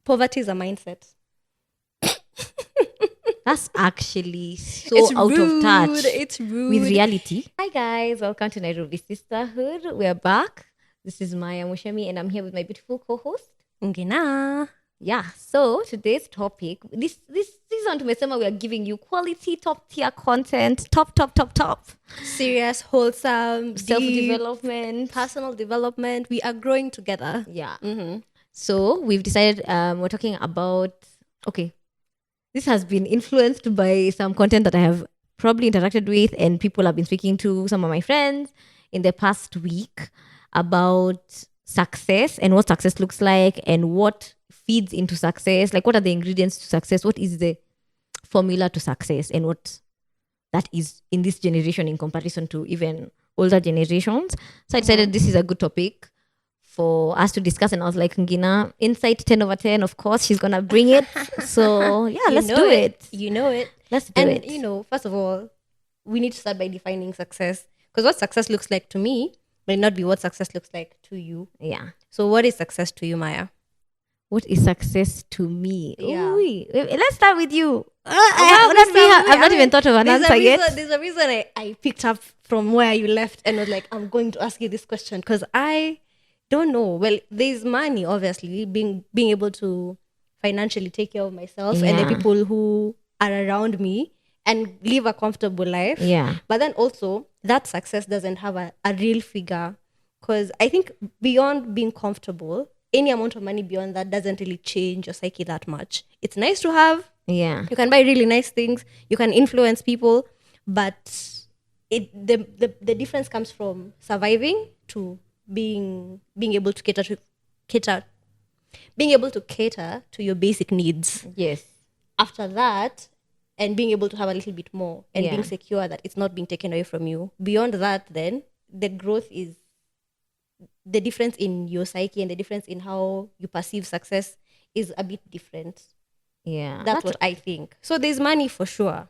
Poverty is a mindset. That's actually so out of touch It's rude. with reality. Hi guys, welcome to Nairobi Sisterhood. We're back. This is Maya Mushemi and I'm here with my beautiful co-host. Ngina. Yeah, so today's topic, this season tumesema we are giving you quality top tier content, top. Serious, wholesome, deep, Self-development. personal development. We are growing together. Yeah. So we've decided we're talking about, okay, this has been influenced by some content that I have probably interacted with and people have been speaking to, some of my friends in the past week, about success and what success looks like and what feeds into success. Like, what are the ingredients to success? What is the formula to success and what that is in this generation in comparison to even older generations. So I decided this is a good topic for us to discuss, and I was like, Ngina, insight 10 over 10, of course, she's gonna bring it. So yeah, let's do it. You know it. Let's do it. And first of all, we need to start by defining success. Because what success looks like to me may not be what success looks like to you. Yeah. So what is success to you, Maya? What is success to me? Yeah. Ooh, let's start with you. I've not even thought of an answer yet. There's a reason I picked up from where you left and was like, I'm going to ask you this question because I don't know. Well, there's money, obviously, being able to financially take care of myself and the people who are around me and live a comfortable life. Yeah. But then also, that success doesn't have a real figure, because I think beyond being comfortable, any amount of money beyond that doesn't really change your psyche that much. It's nice to have. Yeah. You can buy really nice things. You can influence people. But the difference comes from surviving to being able to cater to your basic needs. Yes. After that, and being able to have a little bit more and being secure that it's not being taken away from you. Beyond that, then the growth is the difference in your psyche and the difference in how you perceive success is a bit different. Yeah. That's what I think. So there's money for sure.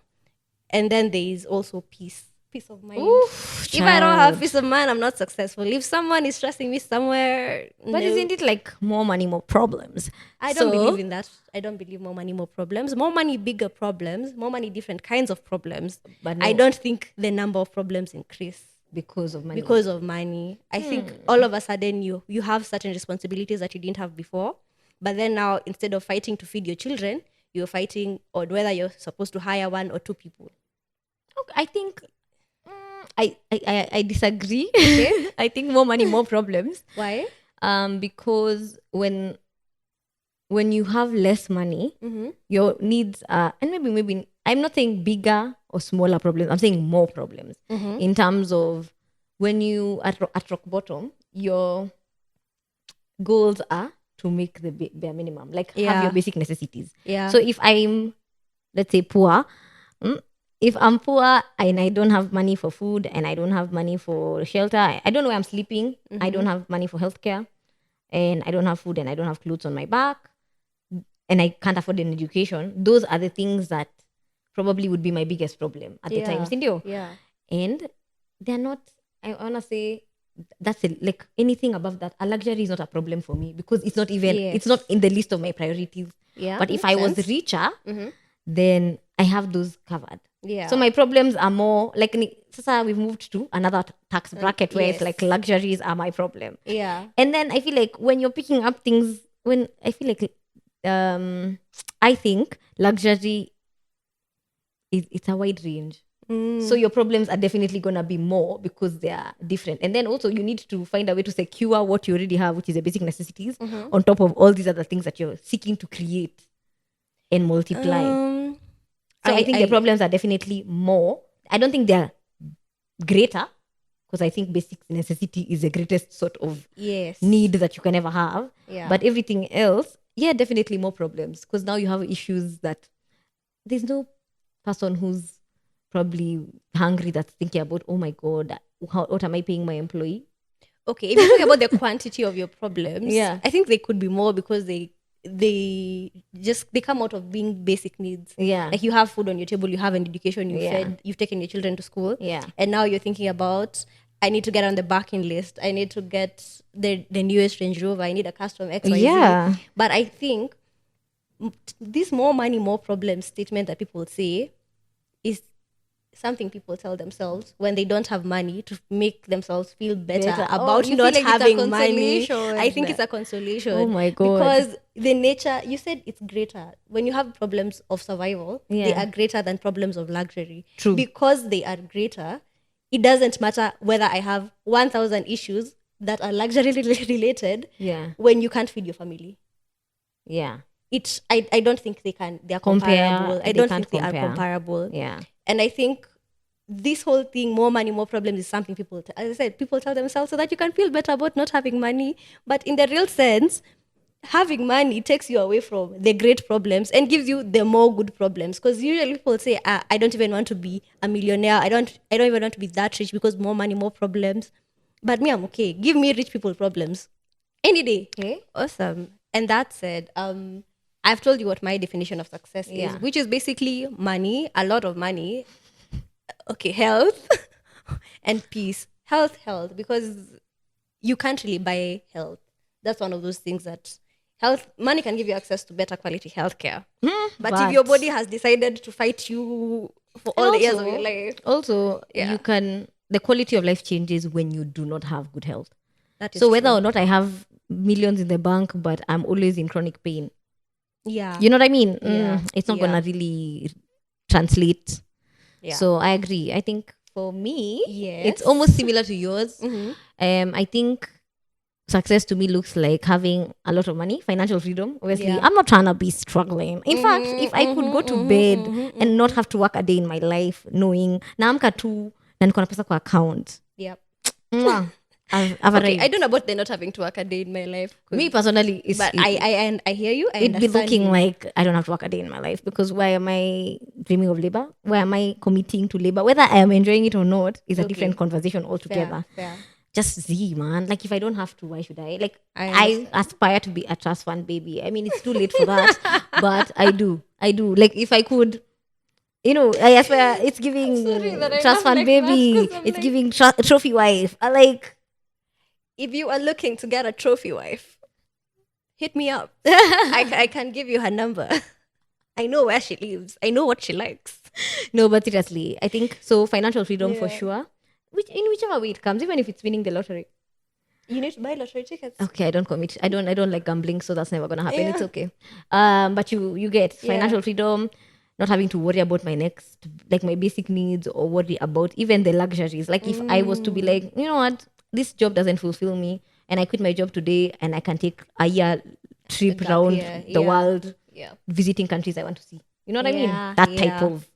And then there is also peace of mind. Oof, if I don't have peace of mind, I'm not successful. If someone is trusting me somewhere, but isn't it like more money, more problems? I don't believe in that. I don't believe more money, more problems. More money, bigger problems. More money, different kinds of problems. But I don't think the number of problems increase because of money. I think all of a sudden you have certain responsibilities that you didn't have before. But then now, instead of fighting to feed your children, you're fighting on whether you're supposed to hire 1 or 2 people. Okay, I think I disagree. Okay. I think more money, more problems. Why? Because when you have less money, your needs are, and maybe I'm not saying bigger or smaller problems. I'm saying more problems in terms of when you at rock bottom, your goals are to make the bare minimum, like have your basic necessities. Yeah. So if I'm, let's say, poor, if I'm poor and I don't have money for food and I don't have money for shelter, I don't know where I'm sleeping, I don't have money for healthcare, and I don't have food and I don't have clothes on my back, and I can't afford an education, those are the things that probably would be my biggest problem at the time. Yeah. And they're not, I want to say, that's like anything above that, a luxury is not a problem for me because it's not even, it's not in the list of my priorities. Yeah. But if I was richer, then I have those covered. Yeah. So my problems are more like, sasa we've moved to another tax bracket where it's like luxuries are my problem. Yeah. And then I feel like when you're picking up things, when I feel like, I think luxury it's a wide range. So your problems are definitely going to be more because they are different. And then also you need to find a way to secure what you already have, which is the basic necessities, on top of all these other things that you're seeking to create and multiply. So I think the problems are definitely more. I don't think they're greater because I think basic necessity is the greatest sort of need that you can ever have. Yeah. But everything else, definitely more problems because now you have issues that there's no person who's probably hungry that's thinking about, oh my God, what am I paying my employee? Okay, if you're talking about the quantity of your problems, I think they could be more because they come out of being basic needs. Yeah. Like you have food on your table, you have an education, you've taken your children to school. Yeah. And now you're thinking about, I need to get on the backing list. I need to get the newest Range Rover. I need a custom X, Y, Z. Yeah. But I think this more money, more problems statement that people say is something people tell themselves when they don't have money to make themselves feel better Better. Oh, about you feel not like it's a having money. consolation. I think it's a consolation. Oh my God. Because the nature, you said it's greater. When you have problems of survival, they Yeah. are greater than problems of luxury. True. Because they are greater, it doesn't matter whether I have 1,000 issues that are luxury related Yeah. when you can't feed your family. Yeah. I don't think they're Compare. comparable. I They don't can't think they are compare. comparable. Yeah. And I think this whole thing, more money, more problems, is something people, as I said, people tell themselves so that you can feel better about not having money. But in the real sense, having money takes you away from the great problems and gives you the more good problems. Because usually people say, I don't even want to be a millionaire. I don't even want to be that rich because more money, more problems. But me, I'm okay. Give me rich people problems any day. Okay. Awesome. And that said, I've told you what my definition of success Yeah. is, which is basically money, a lot of money. Okay, health and peace. Health, because you can't really buy health. That's one of those things that money can give you access to better quality healthcare. But if your body has decided to fight you for all the years of your life, Also, Yeah. you can, the quality of life changes when you do not have good health. that is So whether true. or not I have millions in the bank, but I'm always in chronic pain, Yeah. you know what I mean? Yeah. It's not Yeah. gonna really translate. Yeah. So I agree. I think for me, Yes. it's almost similar to yours. Mhm. I think success to me looks like having a lot of money, financial freedom. Obviously, Yeah. I'm not trying to be struggling. In fact, if I could go to bed and not have to work a day in my life, knowing naamka tu na niko na pesa kwa account, Yep. mwah, I've Okay, arrived. I don't know about the not having to work a day in my life. 'Cause- Me personally, but I hear you. I it'd be understand looking you. like I don't have to work a day in my life, because why am I dreaming of labor? Why am I committing to labor? Whether I am enjoying it or not is a Okay. different conversation altogether. Fair. Just Z, man. Like, if I don't have to, why should I? Like, I I understand. aspire to be a trust fund baby. I mean, it's too late for that, but I do. Like, if I could, I aspire. It's giving sorry that I trust laugh fund like that, baby. 'cause I'm It's like- giving trophy wife. I like. If you are looking to get a trophy wife, hit me up. I can give you her number. I know where she lives. I know what she likes. No, but seriously, I think so. Financial freedom for Yeah. sure. Whichever way it comes, even if it's winning the lottery. You need to buy lottery tickets. Okay, I don't commit. I don't like gambling, so that's never gonna happen. Yeah. It's okay. But you get Yeah. financial freedom, not having to worry about my next, like my basic needs, or worry about even the luxuries. Like, if I was to be like, you know what, this job doesn't fulfill me, and I quit my job today, and I can take a year trip Gap around year, the yeah. world, Yeah. visiting countries I want to see. You know what I mean? Yeah, That type yeah. of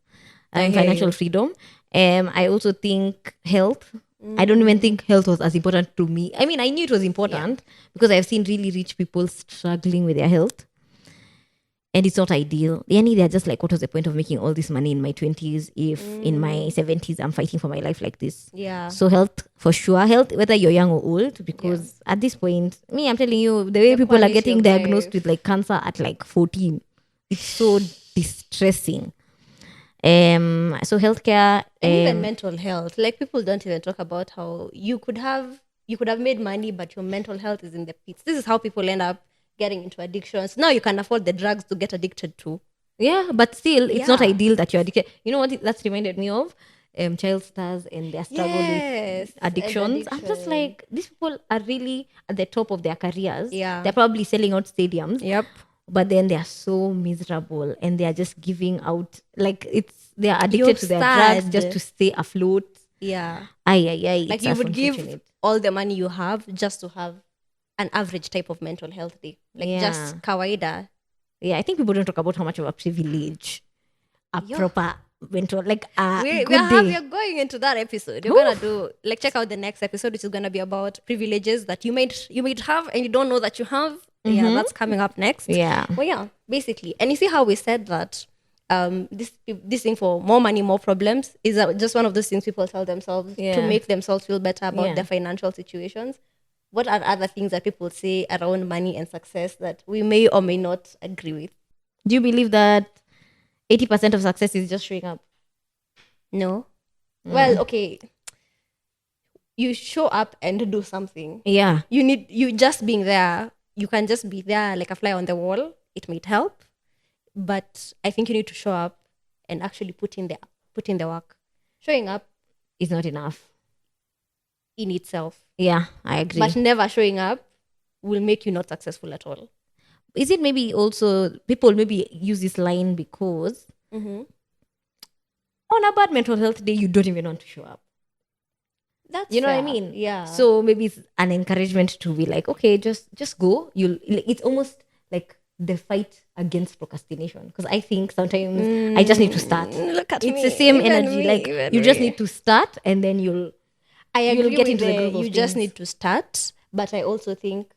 I hear financial you. freedom. I also think health. I don't even think health was as important to me. I mean, I knew it was important because I've seen really rich people struggling with their health. And it's not ideal. They're just like, what was the point of making all this money in my 20s if in my 70s I'm fighting for my life like this? Yeah. So health, for sure. Health, whether you're young or old, because at this point, I'm telling you, the way The people are quality getting of diagnosed life. with like cancer at like 14, it's so distressing. So healthcare, And even mental health. Like, people don't even talk about how you could have made money, but your mental health is in the pits. This is how people end up getting into addictions. Now you can afford the drugs to get addicted to. yeah, but still, it's not Yeah. ideal that you're addicted. You know what that's reminded me of? Child stars and their struggle Yes, with and addictions. I'm just addiction. like, these people are really at the top of their careers. Yeah. They're probably selling out stadiums. Yep. But then they are so miserable and they are just giving out, like, they are addicted You're to their drugs sad. just to stay afloat. Yeah. Ay. Like, It's you would give unfortunate. all the money you have just to have an average type of mental health day. Like, Yeah. just kawaida. Yeah, I think people don't talk about how much of a privilege a Yeah. proper mental, like a We're good day. going into that episode. We're gonna do, like, check out the next episode, which is gonna be about privileges that you might have and you don't know that you have. Yeah, that's coming up next. Yeah. Well, yeah, basically. And you see how we said that this thing for more money, more problems is just one of those things people tell themselves to Yeah. make themselves feel better about Yeah. their financial situations. What are other things that people say around money and success that we may or may not agree with? Do you believe that 80% of success is just showing up? No. Well, okay. You show up and do something. Yeah. You just being there. You can just be there like a fly on the wall. It might help. but I think you need to show up and actually put in the work. Showing up It's not enough. in itself, Yeah, I agree. but never showing up will make you not successful at all. Is it maybe also people maybe use this line because on a bad mental health day you don't even want to show up? That's You know what I fair. mean? Yeah. So maybe it's an encouragement to be like, okay, just go. It's almost like the fight against procrastination. Because I think sometimes I just need to start. Look at It's me. the same Even energy. me, Like even you just me. need to start and then you'll You'll get into the groove of you just things. need to start, but I also think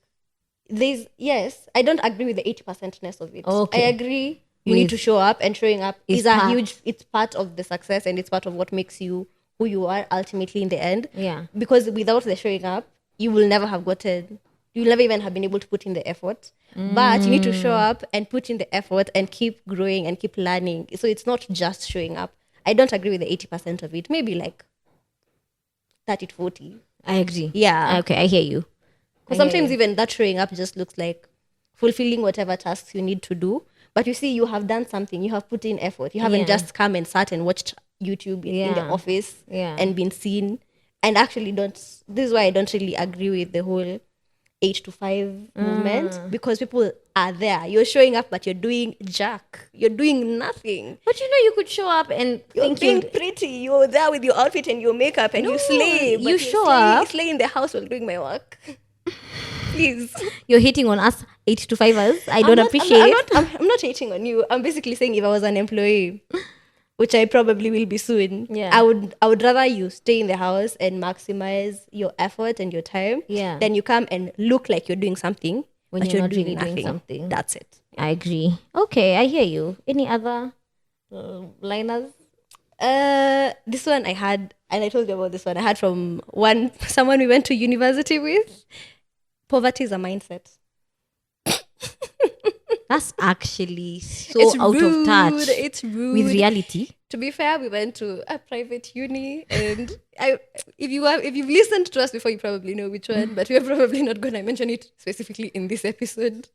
I don't agree with the 80%ness of it. Okay. I agree you need to show up, and showing up Is is a part. huge, it's part of the success, and it's part of what makes you who you are ultimately in the end. Yeah. Because without the showing up, you'll never even have been able to put in the effort. But you need to show up and put in the effort and keep growing and keep learning. So it's not just showing up. I don't agree with the 80% of it. Maybe like 30-40. I agree. Yeah. Okay, I hear you. Because sometimes even that showing up just looks like fulfilling whatever tasks you need to do. But you see, you have done something, you have put in effort. You haven't Yeah. just come and sat and watched YouTube in the Yeah. office Yeah. and been seen. And actually, this is why I don't really agree with the whole 8 to 5 movement, because people are there. You're showing up, but you're doing jack. You're doing nothing. But you could show up and You're think being pretty. You're there with your outfit and your makeup, and No, you slay. you But show up. slay in the house while doing my work. Please. you're hitting on us 8 to 5 hours. I I'm don't not- appreciate. I'm not hating on you. I'm basically saying if I was an employee, which I probably will be soon, Yeah. I would rather you stay in the house and maximize your effort and your time. Yeah. Than you come and look like you're doing something When but you're not doing really doing nothing. something. That's it. I agree. Okay, I hear you. Any other liners? This one I had, and I told you about this one. I had from someone we went to university with. Poverty is a mindset. That's actually so out of touch It's rude. with reality. To be fair, we went to a private uni, and if you've listened to us before, you probably know which one. But we're probably not going to mention it specifically in this episode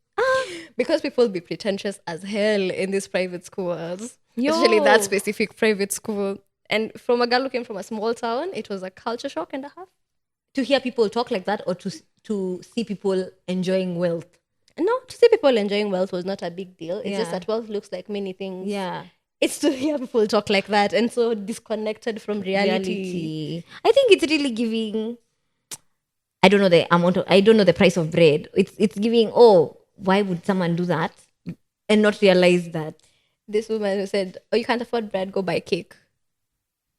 because people be pretentious as hell in these private schools, especially that specific private school. And from a girl who came from a small town, it was a culture shock and a half. To hear people talk like that, or to see people enjoying wealth. No, to see people enjoying wealth was not a big deal. It's just Yeah. that wealth looks like many things. Yeah. It's to hear people talk like that and so disconnected from reality. I think it's really giving. I don't know the amount of. I don't know the price of bread. It's giving. Oh, why would someone do that and not realize that? This woman who said, "Oh, you can't afford bread, go buy cake."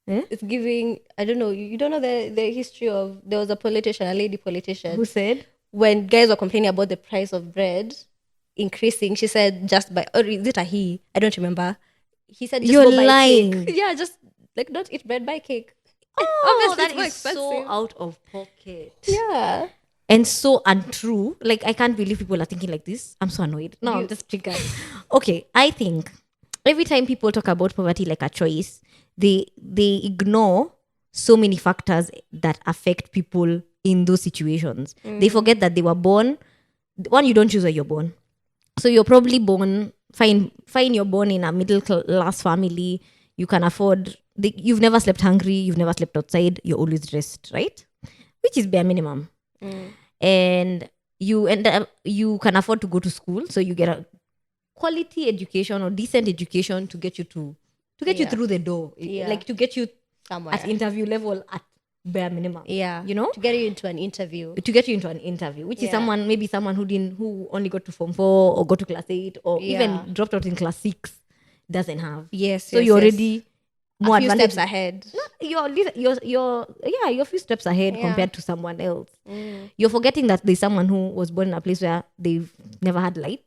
Eh? It's giving. I don't know. You don't know the history of. There was a lady politician, Who said? when guys were complaining about the price of bread increasing, she said, "Just buy." Or is it a he? I don't remember. He said, "Just You're go buy lying. cake." Yeah, just like don't eat bread, buy cake. Oh, Obviously, that it's more is so expensive. out of pocket. Yeah. And so untrue. Like, I can't believe people are thinking like this. I'm so annoyed. No, I'm just triggered. Okay, I think every time people talk about poverty like a choice, they ignore so many factors that affect people in those situations. They forget that they were born. One, you don't choose where you're born. So you're probably born, fine you're born in a middle class family. You can afford, you've never slept hungry, you've never slept outside, you're always dressed, right? Which is bare minimum. And you can afford to go to school, so you get a quality education or decent education to get you you through the door. Yeah. Like to get you Somewhere. at interview level at bare minimum. Yeah. You know? To get you into an interview. To get you into an interview, which is Yeah. someone who only got to Form 4 or go to Class 8 or Yeah. even dropped out in Class 6 doesn't have. Yes. So you're already more a few advantaged. steps ahead. You're a few steps ahead Yeah. compared to someone else. You're forgetting that there's someone who was born in a place where they've never had lights.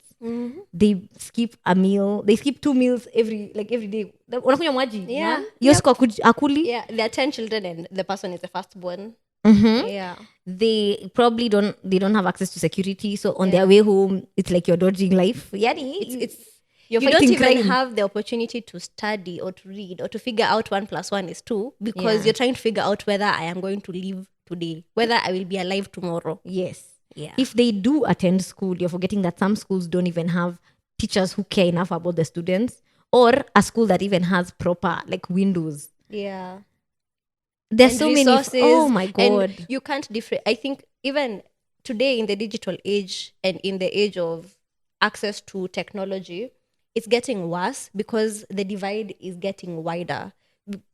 They skip a meal. They skip 2 meals every day. Wanakunywa maji. Yeah. Man. Hiyo siku akuli. Yeah, there are 10 children and the person is the firstborn. Yeah. They probably don't have access to security. So on their way home, it's like you're dodging life. Yani, You don't fighting even crime. have the opportunity to study or to read or to figure out 1 + 1 is 2 because Yeah. you're trying to figure out whether I am going to live today, whether I will be alive tomorrow. Yes. Yeah. If they do attend school, you're forgetting that some schools don't even have teachers who care enough about the students, or a school that even has proper like windows. Yeah. There's And so resources, many. Oh my and god! you can't I think even today in the digital age and in the age of access to technology, it's getting worse because the divide is getting wider.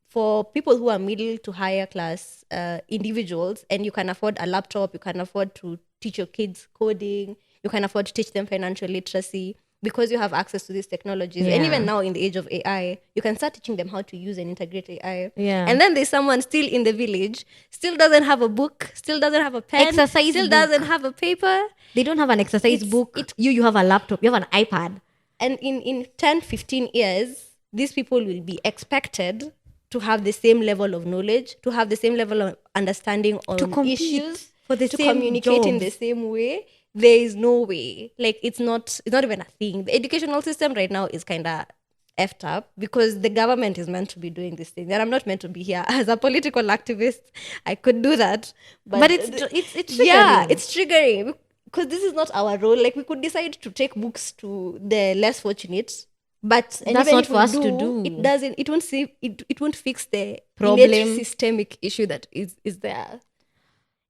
For people who are middle to higher class individuals, and you can afford a laptop, you can afford to teach your kids coding, you can afford to teach them financial literacy because you have access to these technologies. And Yeah. even now in the age of AI, you can start teaching them how to use and integrate AI. Yeah. And then there's someone still in the village, still doesn't have a book, still doesn't have a pen, Exercise still book. doesn't have a paper. They don't have an exercise book. You have a laptop. You have an iPad. And in 10, 15 years, these people will be expected to have the same level of knowledge, to have the same level of understanding on compete issues, for the to same communicate in jobs. the same way. There is no way. Like it's not even a thing. The educational system right now is kind of effed up because the government is meant to be doing this thing. And I'm not meant to be here as a political activist. I could do that, But it's triggering. yeah, it's triggering because this is not our role. Like we could decide to take books to the less fortunate, but and That's even not if for we us to do. It doesn't. It won't see. It won't fix the Problem. innate systemic issue that is there.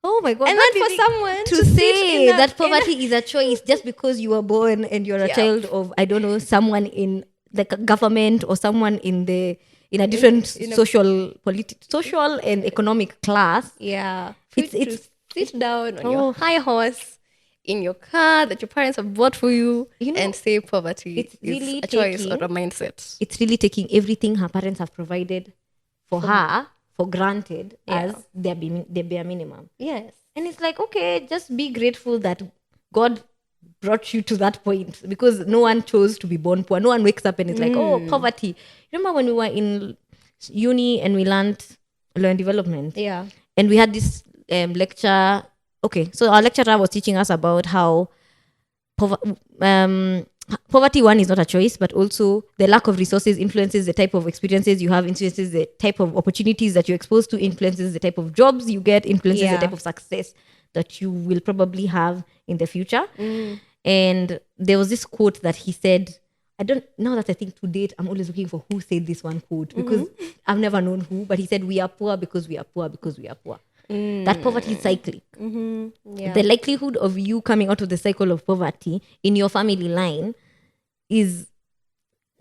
Oh my god! And then for someone to to sit say in that poverty is a choice just because you were born and you're a Yeah. child of, I don't know, someone in the government or someone in a different social and economic class. Yeah, It's sit down on Oh. your high horse in your car that your parents have bought for you, You know, and say poverty it's really is a choice or taking- a mindset. It's really taking everything her parents have provided for her for granted Yeah. as their bare minimum. Yes. And it's like, okay, just be grateful that God brought you to that point because no one chose to be born poor. No one wakes up and it's like, oh, poverty. Remember when we were in uni and we learned law and development? Yeah. And we had this lecture. Okay, so our lecturer was teaching us about how poverty, one, is not a choice, but also the lack of resources influences the type of experiences you have, influences the type of opportunities that you're exposed to, influences the type of jobs you get, influences the Yeah. type of success that you will probably have in the future. And there was this quote that he said, now that I think to date, I'm always looking for who said this one quote because I've never known who, but he said, we are poor because we are poor because we are poor. That poverty is cyclic. Yeah. The likelihood of you coming out of the cycle of poverty in your family line is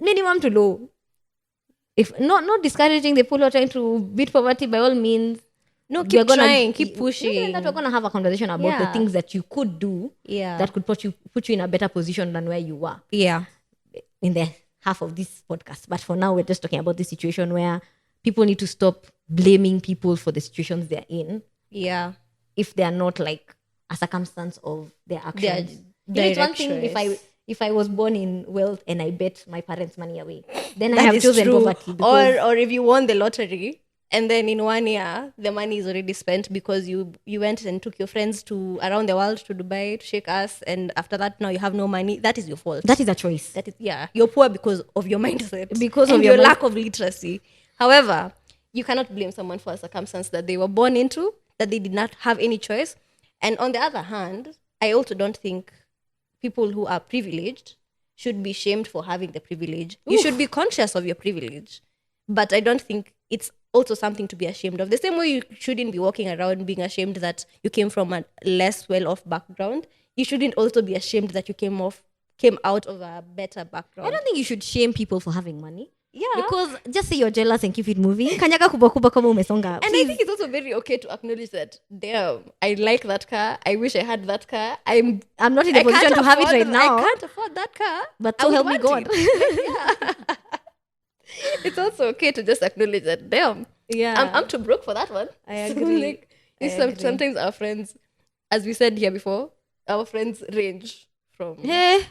minimum to low. If not discouraging the people who are trying to beat poverty, by all means. No, we're keep gonna- trying, keep That pushing. we're gonna have a conversation about the Yeah. things that you could do Yeah. that could put you in a better position than where you were Yeah. in the half of this podcast. But for now, we're just talking about the situation where people need to stop blaming people for the situations they're in Yeah. if they are not like a circumstance of their actions. Their It's one thing direct if I was born in wealth and I bet my parents' money away, then I That have is chosen true. poverty. Because Or if you won the lottery and then in 1 year the money is already spent because you went and took your friends to around the world to Dubai to shake us, and after that now you have no money. That is your fault. that is a choice. That is, yeah, you're poor because of your mindset, Because and of your your lack of literacy. However, you cannot blame someone for a circumstance that they were born into, that they did not have any choice. And on the other hand, I also don't think people who are privileged should be shamed for having the privilege. You should be conscious of your privilege, but I don't think it's also something to be ashamed of. The same way you shouldn't be walking around being ashamed that you came from a less well-off background, you shouldn't also be ashamed that you came out of a better background. I don't think you should shame people for having money. Yeah. Because just say you're jealous and keep it moving. Kanyaga kubwa kubwa kama umesonga. And I think it's also very okay to acknowledge that, damn, I like that car. I wish I had that car. I'm not in a I position can't to have it afford- right now. I can't afford that car. But I so would help me want God. it. It's also okay to just acknowledge that, damn, Yeah. I'm too broke for that one. I So, agree. like, I it's agree. sometimes our friends, as we said here before, our friends range from Hey,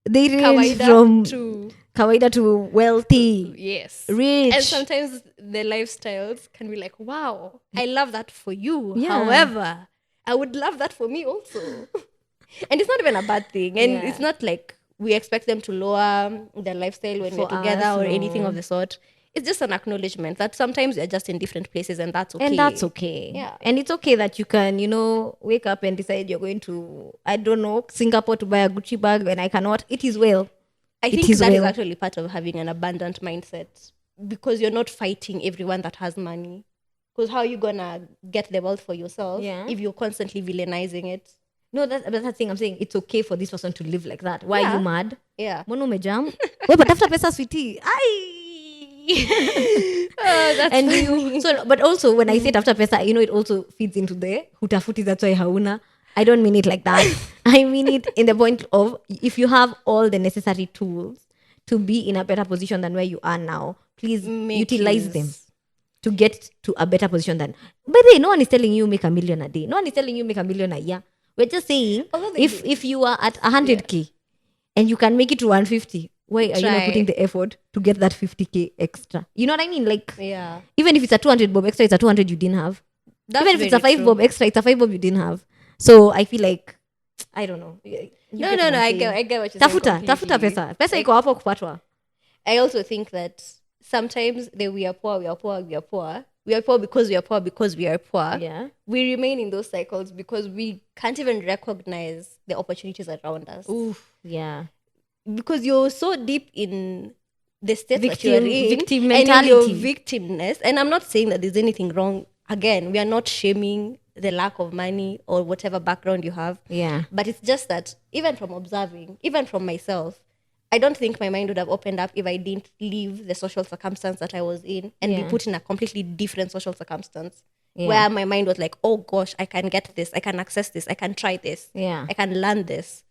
they range kawaida from to kawaida to wealthy, yes, rich. and sometimes the lifestyles can be like, wow, I love that for you. Yeah. However, I would love that for me also. And it's not even a bad thing. And Yeah. it's not like we expect them to lower their lifestyle when For we're together us, or no. anything of the sort. it's just an acknowledgement that sometimes you're just in different places, and that's okay. And that's okay. Yeah. And it's okay that you can, wake up and decide you're going to, I don't know, Singapore to buy a Gucci bag and I cannot. It is well. I think that is actually part of having an abundant mindset, because you're not fighting everyone that has money. Because how are you gonna get the wealth for yourself if you're constantly villainizing it? No, that's the thing. I'm saying it's okay for this person to live like that. Why are you mad? Yeah. Mbona umejam? Wewe patafuta pesa sweetie. That's and but also when I say after pesa, it also feeds into the hutafuti, that's why hauna. I don't mean it like that. I mean it in the point of, if you have all the necessary tools to be in a better position than where you are now, please utilize them to get to a better position than. By the way, no one is telling you make $1 million a day. No one is telling you make $1 million a year. We're just saying, if you are at 100K and you can make it to 150, why are you not putting the effort to get that 50K extra? You know what I mean? Like, even if it's a 200 bob extra, it's a 200 you didn't have. Even if it's a 5 bob extra, it's a 5 bob you didn't have. So I feel like, I don't know. No, I get what you're saying. Tafuta pesa. Pesa iko hapo kupatwa. I also think that sometimes we are poor because we are poor because we are poor. Yeah. We remain in those cycles because we can't even recognize the opportunities around us. Oof, yeah. Because you're so deep in the state that you're in, victim mentality, and in your victimness. And I'm not saying that there's anything wrong. Again, we are not shaming the lack of money or whatever background you have. Yeah. But it's just that even from observing, even from myself, I don't think my mind would have opened up if I didn't leave the social circumstance that I was in and be put in a completely different social circumstance where my mind was like, oh gosh, I can get this, I can access this, I can try this, I can learn this.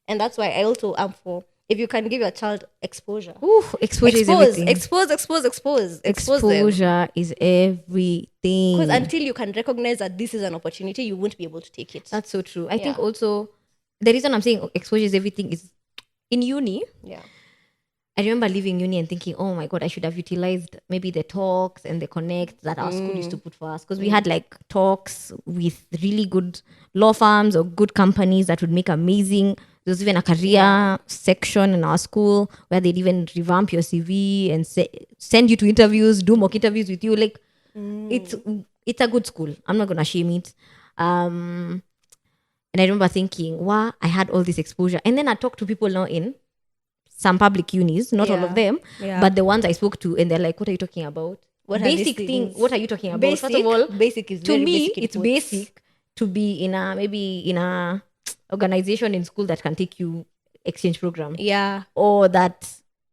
And that's why I also am for, if you can give your child exposure. Exposure is everything. Expose Exposure them. is everything. Because until you can recognize that this is an opportunity, you won't be able to take it. That's so true. I think also the reason I'm saying exposure is everything is in uni. Yeah. I remember leaving uni and thinking, oh my God, I should have utilized maybe the talks and the connects that our school used to put for us. Because we had like talks with really good law firms or good companies that would make amazing. There was even a career section in our school where they'd even revamp your CV and send you to interviews, do mock interviews with you. Like, it's a good school. I'm not going to shame it. And I remember thinking, wow, I had all this exposure. And then I talked to people now in some public unis, not all of them, but the ones I spoke to, and they're like, what are you talking about? What basic thing. What are you talking about? Basic, first of all, basic is to very me, basic. It's basic to be in a organization in school that can take you exchange program. Yeah. Or that,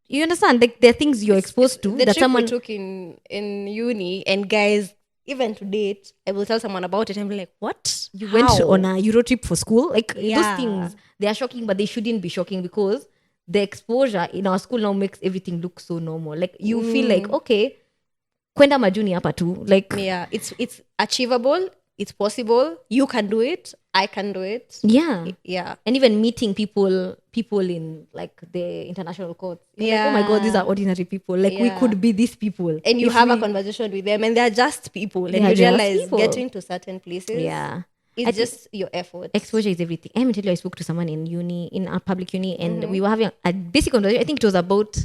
you understand, like there are things you're exposed to the that trip someone we took in uni, and guys, even to date, I will tell someone about it and be like, what? You went on a Euro trip for school? Like those things, they are shocking, but they shouldn't be shocking because the exposure in our school now makes everything look so normal. Like you feel like, okay, kwenda majuni hapa tu. Like, yeah, it's achievable, it's possible, you can do it, I can do it. Yeah. And even meeting people in like the international courts. Like, oh my God, these are ordinary people. Like we could be these people. And you have a conversation with them and they're just people. And you realize getting to certain places. Yeah. It's just your effort. Exposure is everything. I tell you, I spoke to someone in uni, in a public uni, and we were having a basic conversation. I think it was about,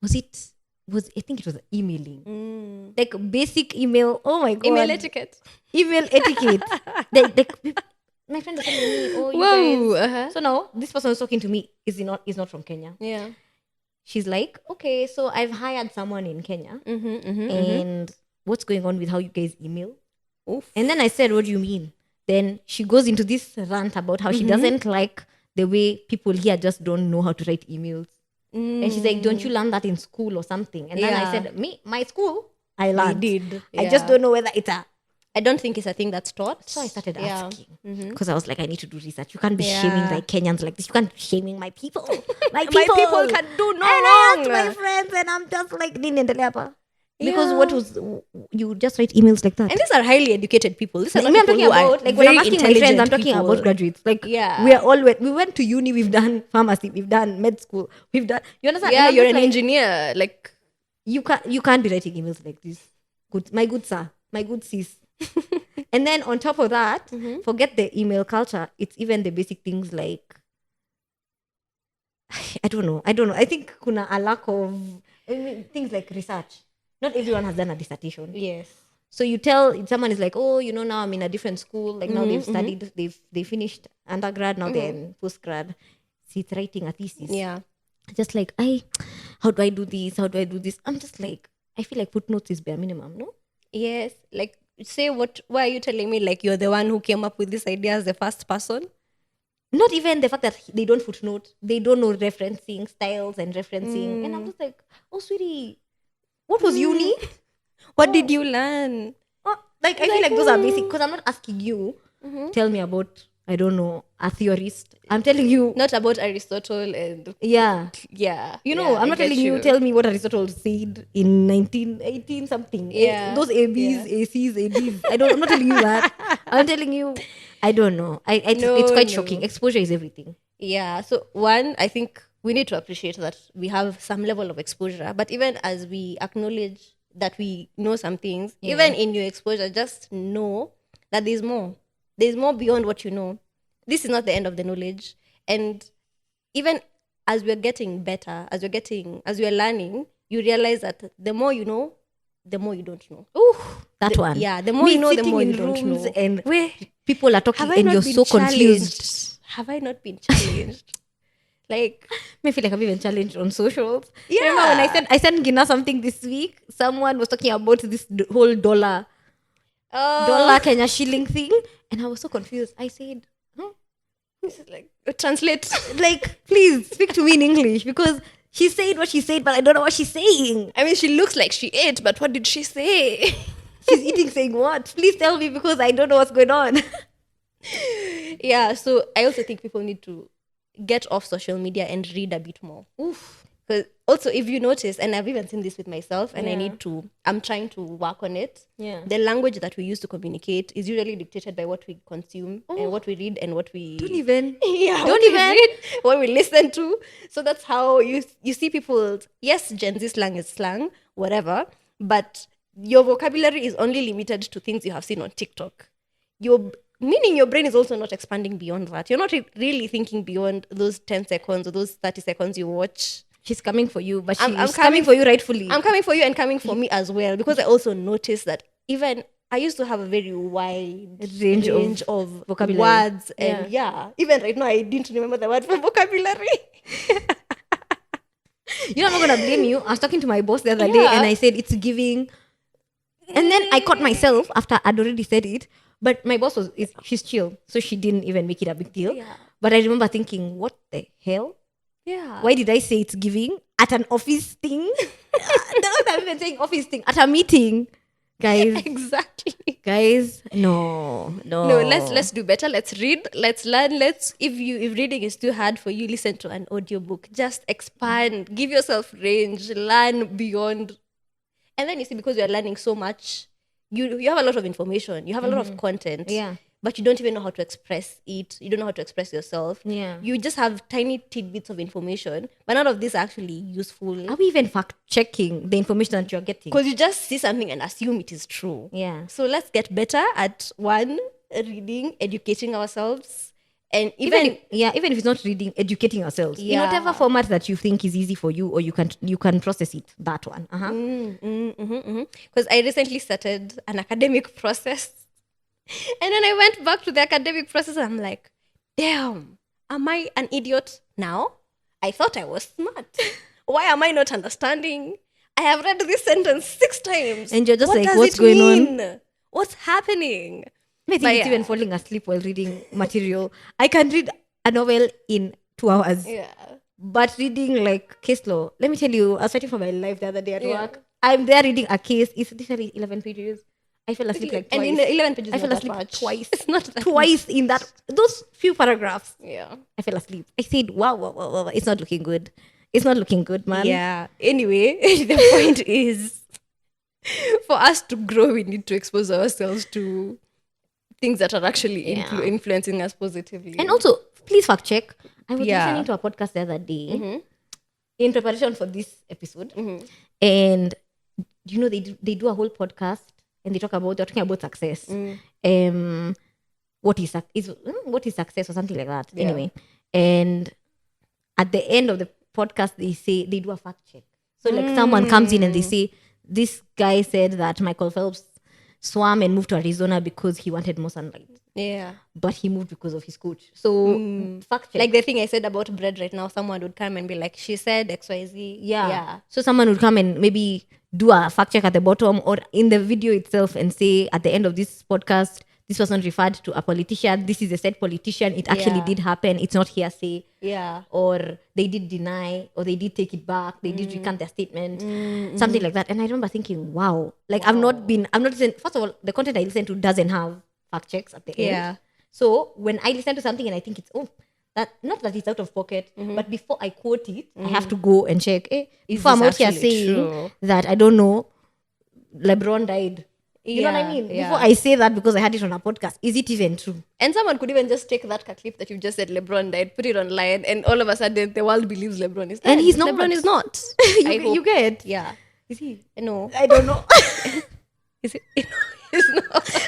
I think it was emailing. Like basic email. Oh my God. Email etiquette. My friend was telling me, oh, you guys. So now, this person who's talking to me is not from Kenya. Yeah. She's like, okay, so I've hired someone in Kenya. And what's going on with how you guys email? Oof. And then I said, what do you mean? Then she goes into this rant about how she doesn't like the way people here just don't know how to write emails. And she's like, don't you learn that in school or something? And then I said, my school, I learned. I did. I just don't know whether it's I don't think it's a thing that's taught. So I started asking. Because I was like, I need to do research. You can't be shaming like Kenyans like this. You can't be shaming my people. My people can do no wrong. I asked my friends and I'm just like, because what was, you just write emails like that. And these are highly educated people. These are not I'm people talking who about, like when I'm asking my friends, I'm talking about graduates. Like we are all, we went to uni, we've done pharmacy, we've done med school, we've done, you understand? Yeah, you're an engineer. Like you can't be writing emails like this. My good sir, my good sis. And then on top of that, forget the email culture. It's even the basic things like I don't know. I think kuna a lack of things like research. Not everyone has done a dissertation. Yes. So you tell someone is like, oh, now I'm in a different school. Like now they've studied, they finished undergrad, now they're in postgrad. See, it's writing a thesis. Yeah. Just like, how do I do this? How do I do this? I'm just like, I feel like footnotes is bare minimum, no? Yes. Like, say why are you telling me like you're the one who came up with this idea as the first person? Not even the fact that they don't footnote. They don't know referencing styles and referencing. And I'm just like, oh, sweetie, what was uni? What did you learn? Like, I feel like those are basic, because I'm not asking you, tell me about, I don't know, a theorist. I'm telling you. Not about Aristotle and Yeah. yeah. I'm not telling you, tell me what Aristotle said in 1918 something. Yeah. Those ABs, ACs, ADs. I'm not telling you that. I'm telling you, I don't know. It's quite shocking. Exposure is everything. Yeah. So one, I think we need to appreciate that we have some level of exposure. But even as we acknowledge that we know some things, even in your exposure, just know that there's more. There's more beyond what you know. This is not the end of the knowledge. And even as we're getting better, as we're learning, you realize that the more you know, the more you don't know. Ooh, that one. Yeah, the more you know, the more you don't know. And people are talking and you're so confused. Have I not been challenged? Like, I feel like I've even challenged on socials. Yeah. Remember when I sent Gina something this week? Someone was talking about this whole dollar Kenya shilling thing, and I was so confused. I said, this is like translate. Like, please speak to me in English, because she said what she said, but I don't know what she's saying. I mean, she looks like she ate, but what did she say? She's eating, saying what? Please tell me, because I don't know what's going on. Yeah, so I also think people need to get off social media and read a bit more. Because also, if you notice, and I've even seen this with myself, and I'm trying to work on it. Yeah. The language that we use to communicate is usually dictated by what we consume and what we read and what we Don't even read, what we listen to. So that's how you see people. Yes, Gen Z slang is slang, whatever, but your vocabulary is only limited to things you have seen on TikTok. Meaning your brain is also not expanding beyond that. You're not really thinking beyond those 10 seconds or those 30 seconds you watch. She's coming for you, but I'm coming for you rightfully. I'm coming for you and coming for me as well, because I also noticed that even I used to have a very wide range of vocabulary, words, and even right now I didn't remember the word for vocabulary. I'm not gonna blame you. I was talking to my boss the other day, and I said it's giving, and then I caught myself after I'd already said it. But my boss she's chill, so she didn't even make it a big deal. Yeah. But I remember thinking, what the hell? Yeah. Why did I say it's giving at an office thing? I'm even saying office thing at a meeting, guys. Exactly. Guys, no. Let's do better. Let's read. Let's learn. If reading is too hard for you, listen to an audiobook. Just expand. Give yourself range. Learn beyond. And then you see, because you're learning so much, you have a lot of information. You have a lot of content. Yeah. But you don't even know how to express it. You don't know how to express yourself. Yeah. You just have tiny tidbits of information, but none of this are actually useful. Are we even fact-checking the information that you're getting? Because you just see something and assume it is true. Yeah. So let's get better at reading, educating ourselves. And even if it's not reading, educating ourselves in whatever format that you think is easy for you, or you can process it. That one. Because I recently started an academic process, and then I went back to the academic process, and I'm like, damn, am I an idiot now? I thought I was smart. Why am I not understanding? I have read this sentence 6 times, and you're just like, what's going on? What's happening? I think it's even falling asleep while reading material. I can read a novel in 2 hours. Yeah. But reading like case law, let me tell you, I was fighting for my life the other day at work. I'm there reading a case. It's literally 11 pages. I fell asleep like twice. And in the 11 pages, I fell asleep much. twice. It's not that twice in those few paragraphs. Yeah. I fell asleep. I said, wow. It's not looking good. It's not looking good, man. Yeah. Anyway, the point is, for us to grow, we need to expose ourselves to things that are actually influencing us positively. And also, please fact check. I was listening to a podcast the other day in preparation for this episode, and they do a whole podcast, and they're talking about success. What is success or something like that. Yeah. Anyway, and at the end of the podcast, they do a fact check. So like someone comes in and they say, this guy said that Michael Phelps swam and moved to Arizona because he wanted more sunlight. Yeah. But he moved because of his coach. So fact check. Like the thing I said about bread right now, someone would come and be like, she said XYZ. Yeah. So someone would come and maybe do a fact check at the bottom or in the video itself and say at the end of this podcast, this person referred to a politician. This is a said politician. It actually Yeah. did happen. It's not hearsay. Yeah. Or they did deny, or they did take it back. They did recant their statement, something like that. And I remember thinking, wow, like I'm not listening. First of all, the content I listen to doesn't have fact checks at the end. Yeah. So when I listen to something and I think it's that not that it's out of pocket, but before I quote it, I have to go and check. If I'm out here actually saying true? that I don't know, LeBron died. You know what I Yeah, mean? yeah. Before I say that because I had it on a podcast, is it even true? And someone could even just take that clip that you just said LeBron died, put it online, and all of a sudden the world believes LeBron is dead. And he's not. LeBron is not. You get? Yeah. Is he? No. I don't know. Is it? It's not.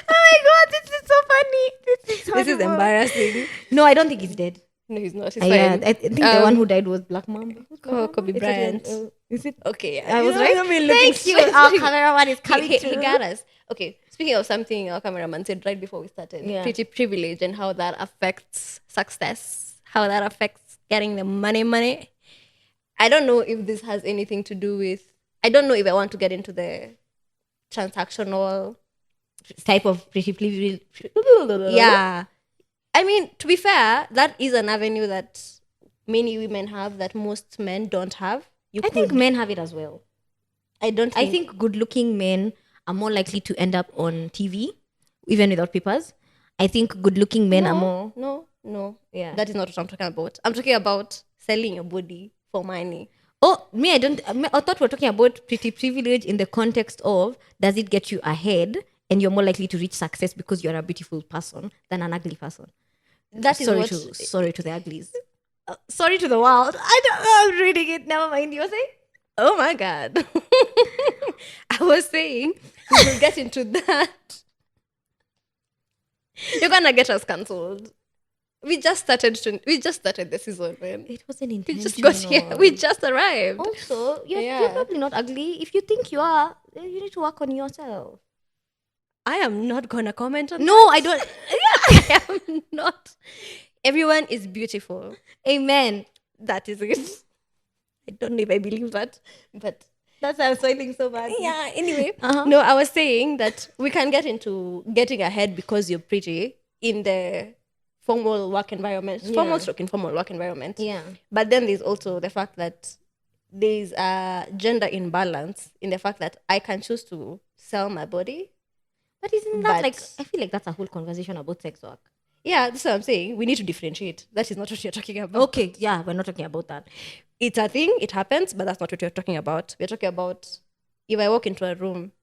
Oh my god, this is so funny. This is This is embarrassing. No, I don't think he's dead. No, he's not. He's Yeah, fine. I think the one who died was Black Mamba. Kobe Bryant. Is it? Okay, yeah. I was right. I mean, Thank you. Our cameraman is coming he through. got us. Okay, speaking of something our cameraman said right before we started, Yeah. pretty privilege and how that affects success, how that affects getting the money. I don't know if this has anything to do with, I don't know if I want to get into the transactional Type of pretty privilege. yeah. I mean, to be fair, that is an avenue that many women have that most men don't have. I think men have it as well. I don't I think good-looking men are more likely to end up on TV, even without papers. I think good-looking men are more. No. Yeah. That is not what I'm talking about. I'm talking about selling your body for money. Oh, I thought we were talking about pretty privilege in the context of, does it get you ahead and you're more likely to reach success because you're a beautiful person than an ugly person? That is Sorry to the uglies. Sorry to the world. I don't know. I'm reading it. Never mind. You were saying? Oh my God. I was saying we will get into that. You're gonna get us cancelled. We just started the season, man. It wasn't We intentional. just got here. We just arrived. Also, you're Yeah. probably not ugly. If you think you are, then you need to work on yourself. I am not gonna comment on No, I don't. I am not. Everyone is beautiful. Amen. That is it. I don't know if I believe that, but That's why I'm smiling so bad. yeah. Anyway, Uh-huh. no, I was saying that we can get into getting ahead because you're pretty in the formal work environment, formal stroke informal work environment. Yeah. But then there's also the fact that there's a gender imbalance in the fact that I can choose to sell my body. But isn't that But- like, I feel like that's a whole conversation about sex work. Yeah, that's what I'm saying. We need to differentiate. That is not what you're talking about. Okay, yeah, we're not talking about that. It's a thing, it happens, but that's not what you're talking about. We're talking about if I walk into a room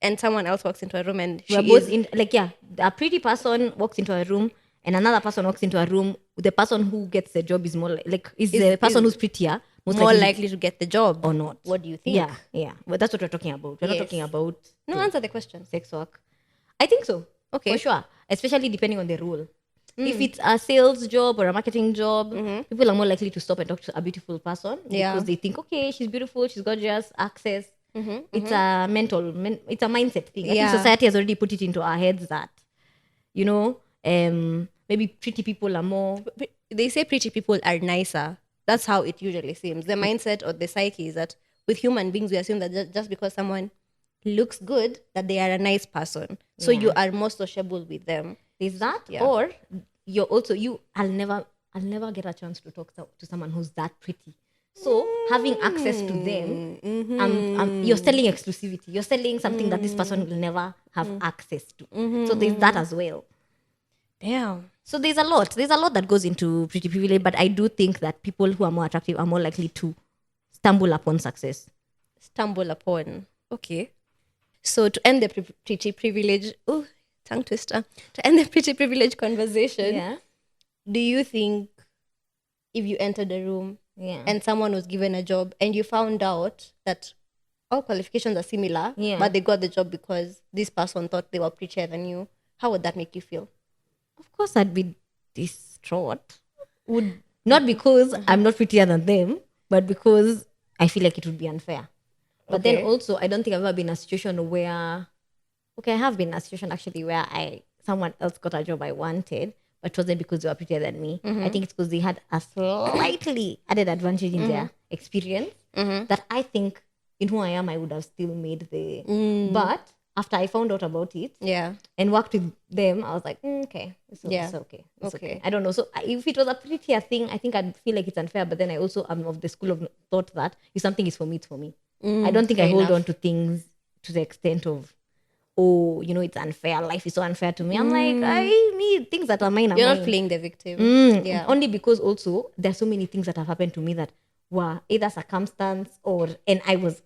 and someone else walks into a room and We're she both is, in, like, yeah, a pretty person walks into a room and another person walks into a room. The person who gets the job is more is the person who's prettier more likely to get the job. or not. What do you think? Yeah. But that's what we're talking about. We're not Yes. talking about No, answer the question. sex work. I think so. Okay. For sure. Especially depending on the role. If it's a sales job or a marketing job, people are more likely to stop and talk to a beautiful person Yeah. because they think, okay, she's beautiful, she's gorgeous, access. It's a it's a mindset thing. I Yeah. think society has already put it into our heads that, maybe pretty people are more. They say pretty people are nicer. That's how it usually seems. The mindset or the psyche is that with human beings, we assume that just because someone looks good, that they are a nice person. So you are more sociable with them. There's that, Yeah. or you're also I'll never get a chance to talk to someone who's that pretty. So having access to them, you're selling exclusivity. You're selling something that this person will never have access to. So there's that as well. Damn. So there's a lot that goes into pretty privilege, but I do think that people who are more attractive are more likely to stumble upon success. Stumble upon. Okay. So to end the pretty privilege, tongue twister. To end the pretty privilege conversation, do you think if you entered a room and someone was given a job and you found out that all qualifications are similar, but they got the job because this person thought they were prettier than you, how would that make you feel? Of course, I'd be distraught. Not because I'm not prettier than them, but because I feel like it would be unfair. But then Okay. also, I don't think I've ever been in a situation where, okay, I have been in a situation actually where someone else got a job I wanted, but it wasn't because they were prettier than me. I think it's because they had a slightly added advantage in their experience that I think in who I am, I would have still made but after I found out about it Yeah. and worked with them, I was like, okay, it's Yeah. okay. It's okay. Okay. I don't know. So if it was a prettier thing, I think I'd feel like it's unfair. But then I also am of the school of thought that if something is for me, it's for me. I don't think I fair hold enough. on to things to the extent of, oh, it's unfair. Life is so unfair to me. I'm like, I need things that are mine. You're mine. not playing the victim. Yeah. Only because also there's so many things that have happened to me that were either circumstance and I was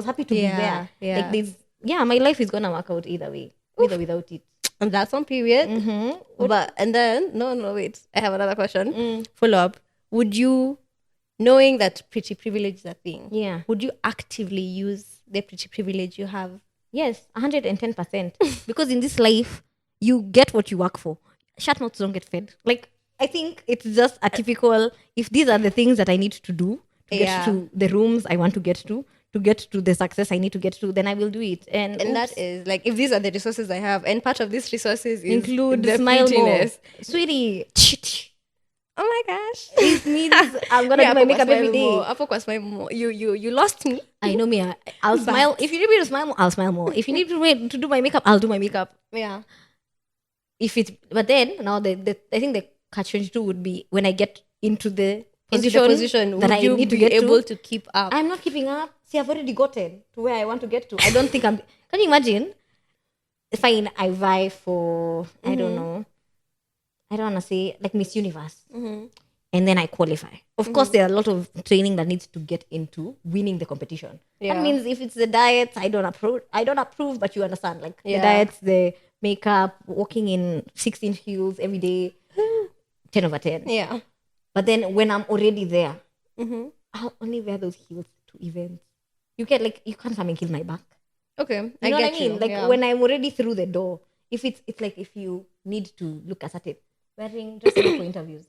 happy to be there. Yeah. Like my life is gonna work out either way, with or without it. And that's on period. But and then no, wait. I have another question. Follow up. Would you, knowing that pretty privilege is a thing, Yeah. would you actively use the pretty privilege you have? Yes, 110%. Because in this life, you get what you work for. Shut mouths don't get fed. Like, I think it's just a typical, if these are the things that I need to do to get to the rooms I want to get to get to the success I need to get to, then I will do it. And that is like, if these are the resources I have, and part of these resources is include the smile more. prettiness. Sweetie, Oh my gosh. it means I'm going to do my makeup every day. Apo kwa smile more. You lost me. I know me. I'll smile. If you need me to smile more, I'll smile more. If you need to do my makeup, I'll do my makeup. Yeah. But then now I think the catch-22 would be when I get into the Position that would I you need to be get able to. to keep up? I'm not keeping up. See, I've already gotten to where I want to get to. I don't think I'm. Can you imagine? Fine, I vie for I don't know. I don't want to say like Miss Universe, and then I qualify. Of course, there are a lot of training that needs to get into winning the competition. Yeah. That means if it's the diets, I don't approve, but you understand, like the Yeah. diets, the makeup, walking in 16 heels every day, 10/10. Yeah. But then when I'm already there, I'll only wear those heels to events. You can't come and kill my back. Okay. You know get what I mean? you. Like Yeah. when I'm already through the door, if like if you need to look at it, dressing up for interviews.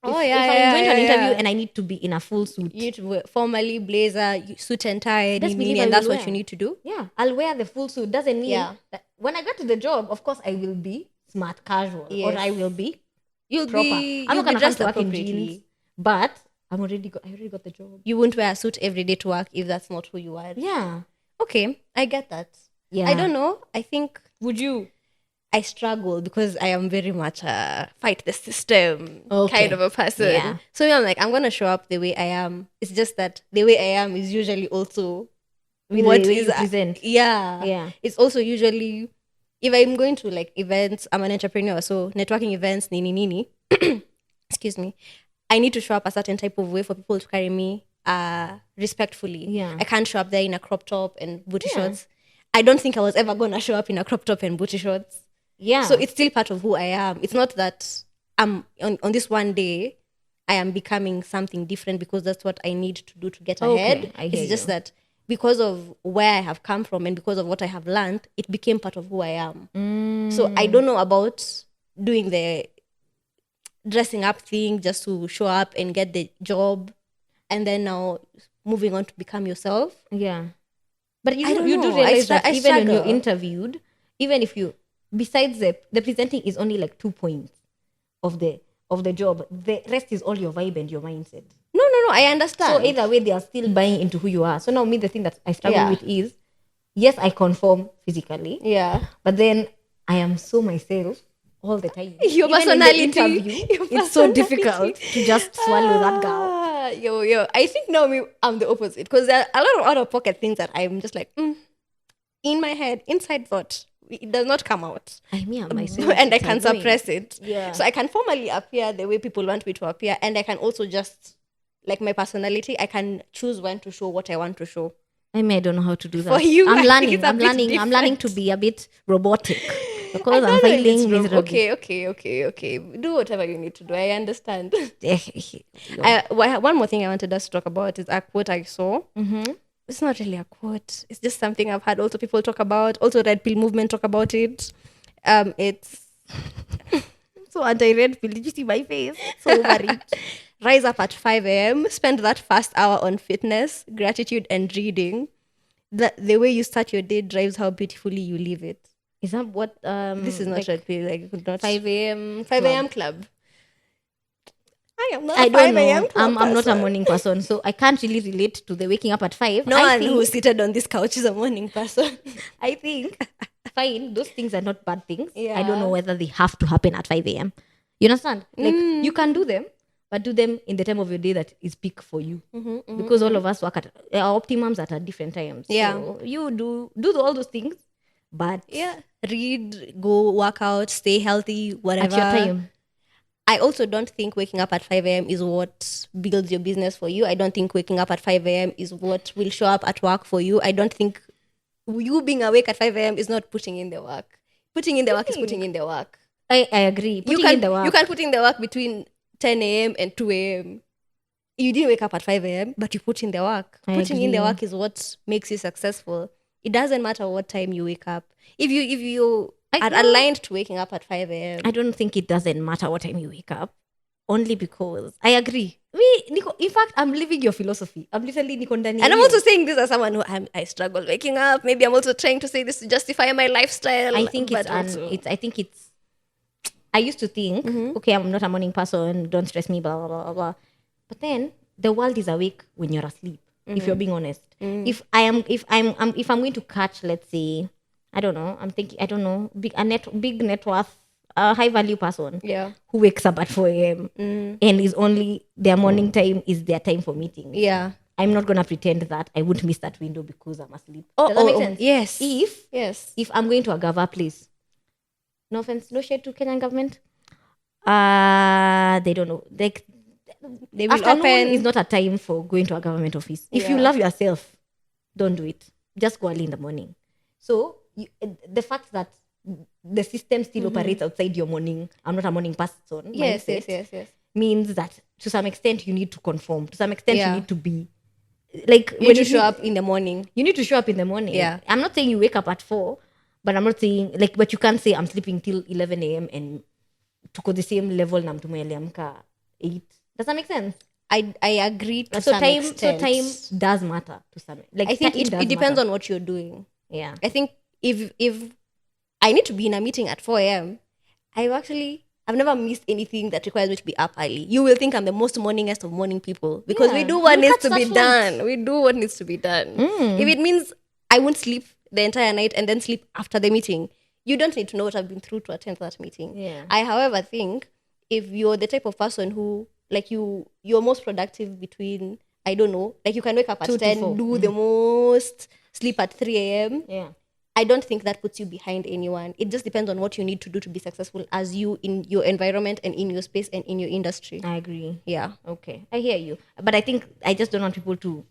If I'm going to an interview and I need to be in a full suit, You need to wear formally blazer, suit and tie, Best believe I and that's will what wear. you need to do. yeah, I'll wear the full suit. Doesn't mean Yeah. that when I get to the job, of course, I will be smart casual or Yes. I will be You'll proper. be I'm you'll not gonna be dressed come to work in appropriately. jeans, but I already got the job. You won't wear a suit every day to work if that's not who you are. Yeah, Okay, I get that. yeah. I don't know. I think Would you? I struggle because I am very much a fight the system Okay. kind of a person. Yeah. So I'm like, I'm gonna show up the way I am. It's just that the way I am is usually also With what the way is you present. Yeah. It's also usually, if I'm going to like events, I'm an entrepreneur, so networking events, nini. Excuse me. I need to show up a certain type of way for people to carry me respectfully. Yeah. I can't show up there in a crop top and booty shorts. I don't think I was ever gonna show up in a crop top and booty shorts. Yeah. So it's still part of who I am. It's not that I'm on this one day I am becoming something different because that's what I need to do to get ahead. I hear It's just you. that because of where I have come from and because of what I have learned, it became part of who I am. So I don't know about doing the dressing up thing just to show up and get the job and then now moving on to become yourself. Yeah. But I don't you do know. realize I that even when you're struggle. interviewed, even if you, besides the presenting is only like 2 points of the job, the rest is all your vibe and your mindset. No, I understand. So either way, they are still buying into who you are. So now me, the thing that I struggle Yeah. with is, yes, I conform physically, yeah. but then I am so myself all the time. Your Even in the personality. interview, Your it's so personality. difficult to just swallow that girl. Yo. I think now I'm the opposite because there are a lot of out of pocket things that I'm just like, in my head, inside thought. It does not come out. I mean, myself. And I it's can my brain. suppress it. Yeah. So I can formally appear the way people want me to appear. And I can also just, like my personality, I can choose when to show what I want to show. I mean, I don't know how to do that. For you, I I'm think learning. it's a I'm bit learning. I'm learning to different. be a bit robotic I because don't I'm know if it's failing miserably. Okay. Do whatever you need to do. I understand. Yeah. One more thing I wanted us to talk about is a quote I saw. It's not really a quote. It's just something I've heard also people talk about. Also, Red Pill movement talk about it. It's So anti-red pill. Did you see my face? So worried. rise up at 5 a.m., spend that first hour on fitness, gratitude, and reading. The way you start your day drives how beautifully you live it. Is that what This is not like not 5 a.m. 5 club? a.m. club. I am not I a don't 5 a.m. know. club I'm not a person. morning person, so I can't really relate to the waking up at 5. No I one think who's seated on this couch is a morning person. I think fine, those things are not bad things. I don't know Yeah. whether they have to happen at 5 a.m. You understand? Like you can do them, but do them in the time of your day that is peak for you. Because all of us work at our optimums at a different times. Yeah. So you do all those things, but Yeah. Read, go work out, stay healthy, whatever. at your time. I also don't think waking up at 5 a.m. is what builds your business for you. I don't think waking up at 5 a.m. is what will show up at work for you. I don't think you being awake at 5 a.m. is not putting in the work. Putting in the work is putting in the work. I agree. Putting in the work. You can put in the work between 10 a.m. and 2 a.m. You didn't wake up at 5 a.m., but you put in the work. Putting in the work is what makes you successful. It doesn't matter what time you wake up. If you are aligned to waking up at 5 a.m. I don't think it doesn't matter what time you wake up. Only because I agree. In fact, I'm living your philosophy. I'm literally Nico Ndani. And I'm also saying this as someone who I struggle waking up. Maybe I'm also trying to say this to justify my lifestyle. I think it's I used to think, okay, I'm not a morning person, don't stress me, blah, blah, blah, blah. But then the world is awake when you're asleep, if you're being honest. If I'm going to catch, let's say, I don't know, big net worth, a high value person who wakes up at 4 a.m. And is only their morning time is their time for meetings. Yeah. I'm not gonna pretend that I would miss that window because I'm asleep. Does that make sense? Yes. If I'm going to a Gava place, no offense, no shade to Kenyan government. They don't know. They will afternoon open. Is not a time for going to a government office. If you love yourself, don't do it. Just go early in the morning. So the fact that the system still operates outside your morning, I'm not a morning person. Yes. Means that to some extent you need to conform. To some extent you need to be like when you show up in the morning. You need to show up in the morning. Yeah. I'm not saying you wake up at 4, but I'm not saying like, but you can't say I'm sleeping till 11 a.m. and to go the same level na mtu mwenye aliamka 8. Does that make sense? I agree to some extent. So time does matter to some. Like I think it depends on what you're doing. Yeah. I think if I need to be in a meeting at 4 a.m., I've never missed anything that requires me to be up early. You will think I'm the most morningest of morning people because we do what needs to be done. We do what needs to be done. If it means I won't sleep the entire night and then sleep after the meeting, you don't need to know what I've been through to attend that meeting. Yeah. I, however, think if you're the type of person who, like you're most productive between, I don't know, like you can wake up at 10, do the most, sleep at 3 a.m. Yeah. I don't think that puts you behind anyone. It just depends on what you need to do to be successful as you in your environment and in your space and in your industry. I agree. Yeah. Okay. I hear you. But I think I just don't want people to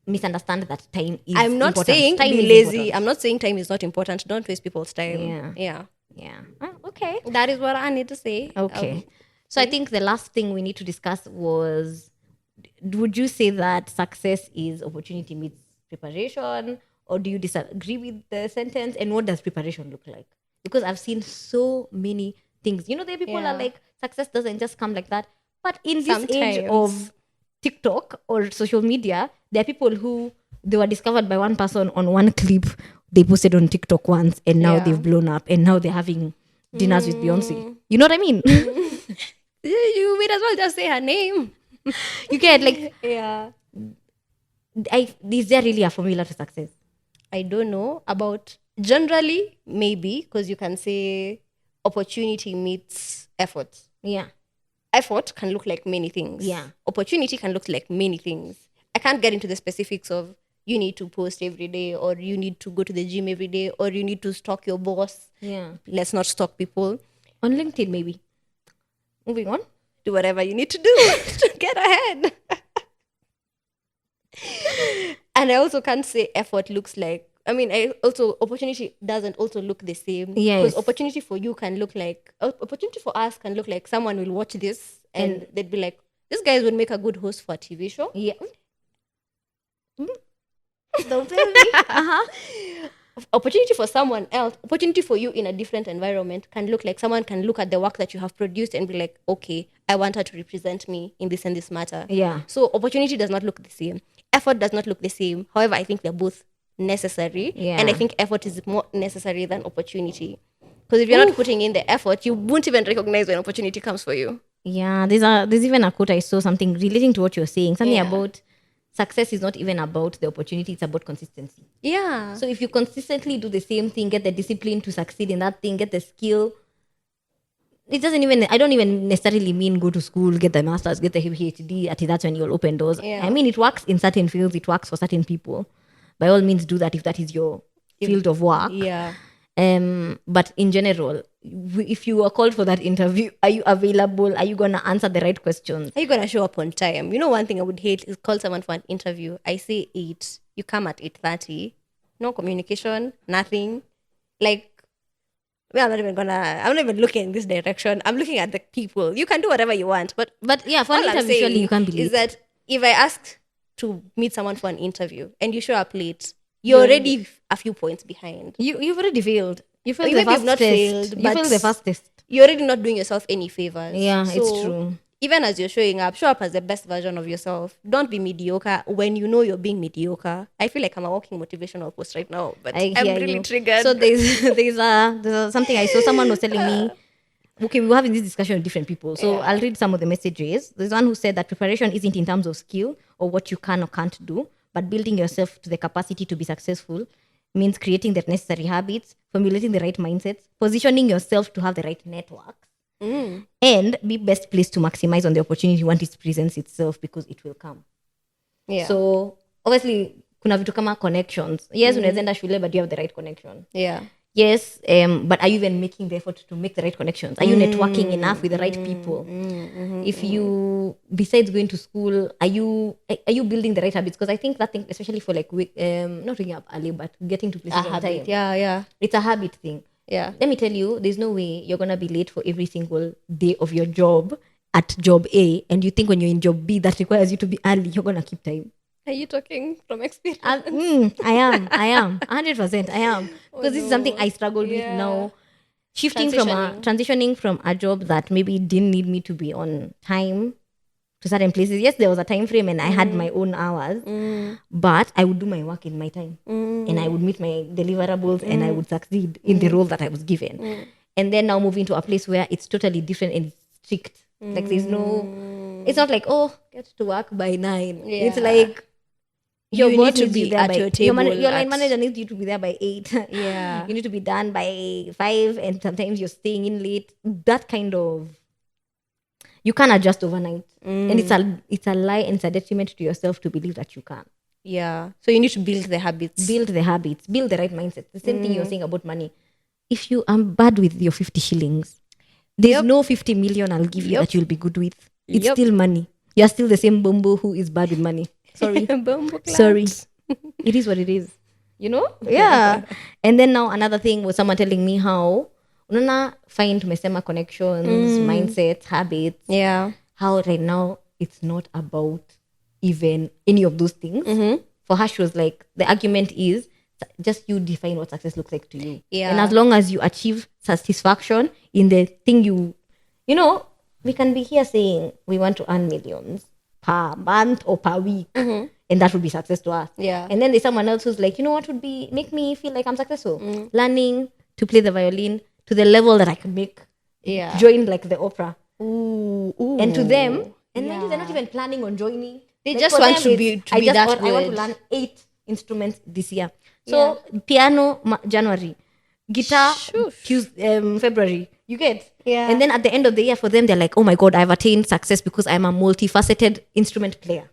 misunderstand that time is I'm not important. saying time be is lazy. important. I'm not saying time is not important. Don't waste people's time. Yeah. Okay. That is what I need to say. Okay. So I think the last thing we need to discuss was, would you say that success is opportunity meets preparation? Or do you disagree with the sentence? And what does preparation look like? Because I've seen so many things. You know, there are people are like, success doesn't just come like that. But in this age of TikTok or social media, there are people who, they were discovered by one person on one clip they posted on TikTok once, and now they've blown up, and now they're having dinners with Beyonce. You know what I mean? You might as well just say her name. You get like, is there really a formula to success? I don't know about generally, maybe, because you can say opportunity meets effort. Yeah. Effort can look like many things. Yeah. Opportunity can look like many things. I can't get into the specifics of you need to post every day, or you need to go to the gym every day, or you need to stalk your boss. Yeah. Let's not stalk people. On LinkedIn, maybe. Moving on. Do whatever you need to do to get ahead. And I also can't say effort looks like, opportunity doesn't also look the same. Yes. Because opportunity for you can look like, opportunity for us can look like someone will watch this and they'd be like, this guy would make a good host for a TV show. Yeah. Don't tell me. opportunity for someone else, opportunity for you in a different environment can look like someone can look at the work that you have produced and be like, okay, I want her to represent me in this and this matter. Yeah. So opportunity does not look the same. Effort does not look the same. However, I think they're both necessary. Yeah. And I think effort is more necessary than opportunity. Because if you're not putting in the effort, you won't even recognize when opportunity comes for you. Yeah, there's even a quote I saw, something relating to what you're saying, something Yeah. about success is not even about the opportunity, it's about consistency. Yeah. So if you consistently do the same thing, get the discipline to succeed in that thing, get the skill, it doesn't even, I don't even necessarily mean go to school, get the master's, get the PhD, that's when you'll open doors. Yeah. I mean, it works in certain fields, it works for certain people. By all means, do that if that is your field of work. Yeah. But in general, if you are called for that interview, are you available? Are you going to answer the right questions? Are you going to show up on time? You know, one thing I would hate is call someone for an interview. I say 8. You come at 8:30. No communication, nothing. Like, well, I'm not even looking in this direction. I'm looking at the people. You can do whatever you want. But Yeah, for an all I'm interview, surely saying you can't be late. is that if I ask to meet someone for an interview and you show up late, you're already a few points behind. You've already failed. You failed Or the maybe you've first not test. failed, You but failed the first test. You're already not doing yourself any favors. Yeah, it's So, true. Even as you're showing up, show up as the best version of yourself. Don't be mediocre when you know you're being mediocre. I feel like I'm a walking motivational post right now, but I I'm hear really you. triggered. So there's something I saw. Someone was telling me, okay, we were having this discussion with different people. So I'll read some of the messages. There's one who said that preparation isn't in terms of skill or what you can or can't do, but building yourself to the capacity to be successful means creating the necessary habits, formulating the right mindsets, positioning yourself to have the right networks, and be best placed to maximize on the opportunity once it presents itself, because it will come. Yeah. So obviously kuna vitu kama connections. Yes, unaweza enda shule, but do you have the right connection? Yeah. Yes, but are you even making the effort to make the right connections? Are you networking enough with the right people? If you, besides going to school, are you building the right habits? Because I think that thing, especially for like not waking up early, but getting to places on time. Yeah. It's a habit thing. Yeah. Let me tell you, there's no way you're gonna be late for every single day of your job at job A, and you think when you're in job B that requires you to be early, you're gonna keep time. Are you talking from experience? I am 100%. I am, because this is something I struggled with now. Transitioning from a job that maybe didn't need me to be on time to certain places. Yes, there was a time frame and I had my own hours, but I would do my work in my time, and I would meet my deliverables, and I would succeed in the role that I was given. And then now moving to a place where it's totally different and strict. Like there's no, it's not like, oh, get to work by 9. It's like, your You boss need to needs be you there at by, your table your line at- manager needs you to be there by 8. Yeah. You need to be done by 5, and sometimes you're staying in late. That kind of, you can't adjust overnight, and it's a lie, and it's a detriment to yourself to believe that you can. Yeah. So you need to build the habits. Build the habits, build the right mindset. The same thing you're saying about money. If you are bad with your 50 shillings, there's no 50 million I'll give you that you'll be good with. It's still money. You're still the same bumbo who is bad with money. Sorry. Sorry. It is what it is. You know? Yeah. And then now another thing was someone telling me how unaona find tumesema connections, mindsets, habits. Yeah. How right now it's not about even any of those things. For her, she was like, the argument is just you define what success looks like to you. Yeah. And as long as you achieve satisfaction in the thing you know, we can be here saying we want to earn millions per month or per week, and that would be success to us. Yeah. And then there's someone else who's like, you know what would be make me feel like I'm successful? Learning to play the violin to the level that I can make join like the opera. Ooh. And to them, and maybe they're not even planning on joining. They Like, just for want them, to it's, be I just that want, I want to good. learn 8 instruments this year. So piano January, guitar February. You get? Yeah. And then at the end of the year, for them, they're like, oh my God, I've attained success because I'm a multifaceted instrument player.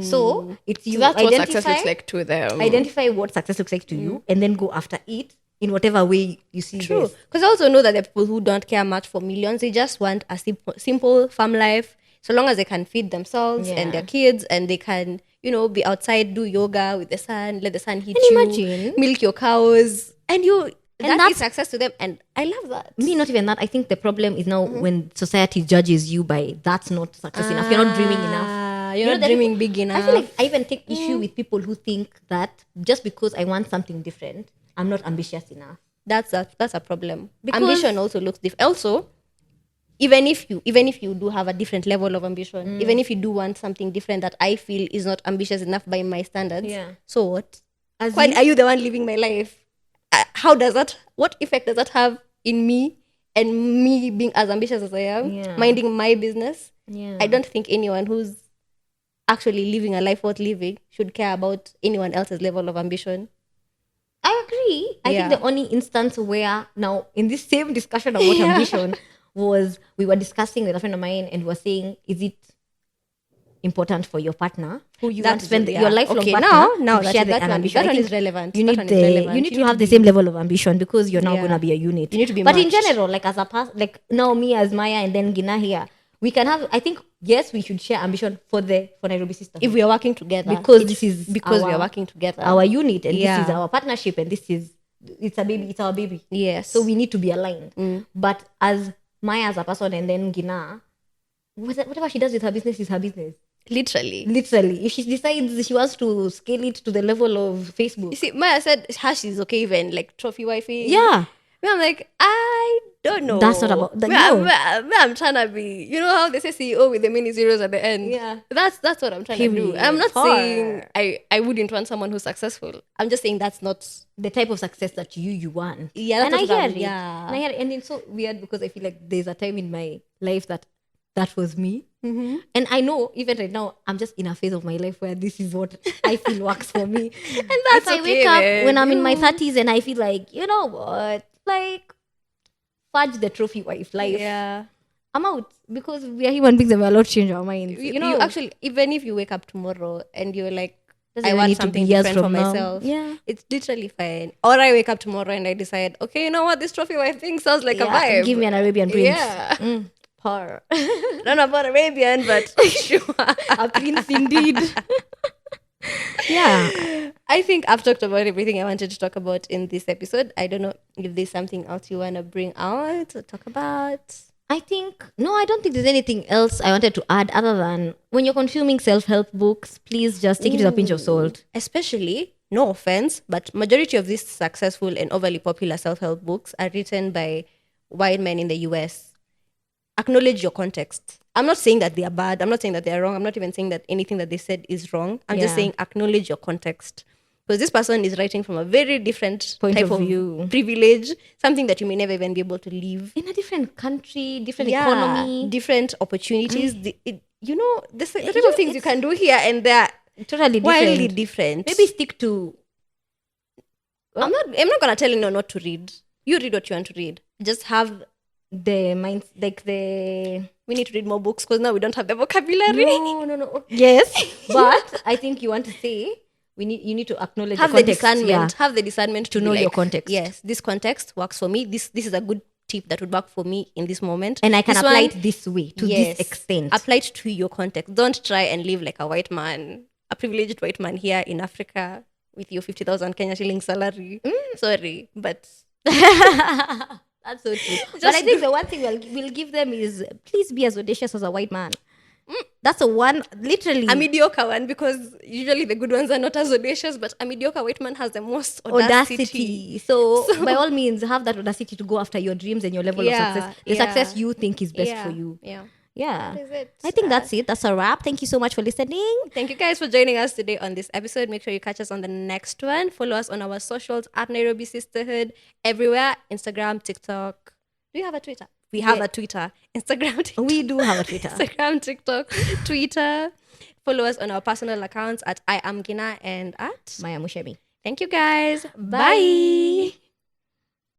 So it's you So that's what identify, success looks like to them. identify what success looks like to you, and then go after it in whatever way you see True. best. Because I also know that there are people who don't care much for millions. They just want a simple farm life. So long as they can feed themselves and their kids, and they can, be outside, do yoga with the sun, let the sun hit you, imagine. milk your cows, and that that's- is success to them. And I love that. Me, not even that. I think the problem is now when society judges you by that's not success enough. You're not dreaming enough. You're not that dreaming big enough. I feel like I even take issue with people who think that just because I want something different, I'm not ambitious enough. That's a problem. Because- Ambition also looks different. Also, even if you do have a different level of ambition, even if you do want something different that I feel is not ambitious enough by my standards, Yeah. so what? As Why in- are you the one living my life? What effect does that have in me and me being as ambitious as I am, Yeah. minding my business? Yeah. I don't think anyone who's actually living a life worth living should care about anyone else's level of ambition. I agree. I think Yeah. the only instance where now in this same discussion about Yeah. ambition was we were discussing with a friend of mine and we were saying, is it important for your partner who you want to spend your lifelong Okay, partner now to that share is- the that an one- ambition? that I one think is relevant. You That need one is relevant. you need You to have the same level of ambition because you're now Yeah. going to be a unit. You need to be but in matched. general, like as a like now me as Maya and then Gina here, we can have. I think yes, we should share ambition for Nairobi Sisterhood. If we are working together, Because this is because we our- are working together, our unit and this Yeah. is our partnership and this is it's our baby. Yes. So we need to be aligned. But as Maya as a person and then Gina, whatever she does with her business is her business. Literally. If she decides she wants to scale it to the level of Facebook. You see, Maya said hash is okay even like trophy wifey. Yeah. Me, I'm like, I don't know. That's not about- Me, no. I'm trying to be, you know how they say CEO with the many zeros at the end? Yeah. That's what I'm trying to do. Period. I'm not Far. saying I wouldn't want someone who's successful. I'm just saying that's not. The type of success that you want. Yeah, that's and I what hear I'm- it. yeah. And I hear it. And it's so weird because I feel like there's a time in my life that was me. And I know even right now, I'm just in a phase of my life where this is what I feel works for me. And that's if I okay, wake up man. when I'm in my 30s and I feel like, you know what, like, fudge the trophy wife life. Yeah. I'm out because we are human beings and we're allowed to change our minds. You know, actually, even if you wake up tomorrow and you're like, Doesn't I even want need to something be years different for from now. myself. Yeah. It's literally fine. Or I wake up tomorrow and I decide, okay, you know what, this trophy wife thing sounds like a vibe. Give me an Arabian prince. Yeah. Power. I don't know about Arabian, but sure. A prince indeed. Yeah. I think I've talked about everything I wanted to talk about in this episode. I don't know if there's something else you want to bring out or talk about. I don't think there's anything else I wanted to add other than when you're consuming self-help books, please just take it with a pinch of salt. Especially, no offense, but majority of these successful and overly popular self-help books are written by white men in the US. Acknowledge your context. I'm not saying that they are bad. I'm not saying that they're wrong. I'm not even saying that anything that they said is wrong. I'm just Yeah. saying acknowledge your context. Because this person is writing from a very different Point type of of view. privilege, something that you may never even be able to live. In a different country, different economy. Different opportunities. The type You- of things you can do here and there Totally wildly different. different. Maybe stick to I'm not gonna tell you not to read. You read what you want to read. Just have the mind, like the we need to read more books because now we don't have the vocabulary. no. Yes, but I think you want to say you need to acknowledge Have the the context. discernment. Yeah. Have the discernment To be know your like, context. Yes, this context works for me. This is a good tip that would work for me in this moment. And I can This apply one, it this way, to yes, this extent. Apply it to your context. Don't try and live like a white man, a privileged white man here in Africa with your 50,000 Kenya shilling salary. Sorry, but That's so true. But I Just think the one thing we'll give them is please be as audacious as a white man. That's a one, literally. a mediocre one, because usually the good ones are not as audacious, but a mediocre white man has the most audacity. So, by all means, have that audacity to go after your dreams and your level of success. The success you think is best for you. Yeah. That is it. I think that's it. That's a wrap. Thank you so much for listening. Thank you guys for joining us today on this episode. Make sure you catch us on the next one. Follow us on our socials at Nairobi Sisterhood everywhere. Instagram, TikTok. Do you have a Twitter? We have a Twitter. Instagram, TikTok. We do have a Twitter. Instagram, TikTok, Twitter. Follow us on our personal accounts at I am Gina and at Maya Mushemi. Thank you guys. Bye.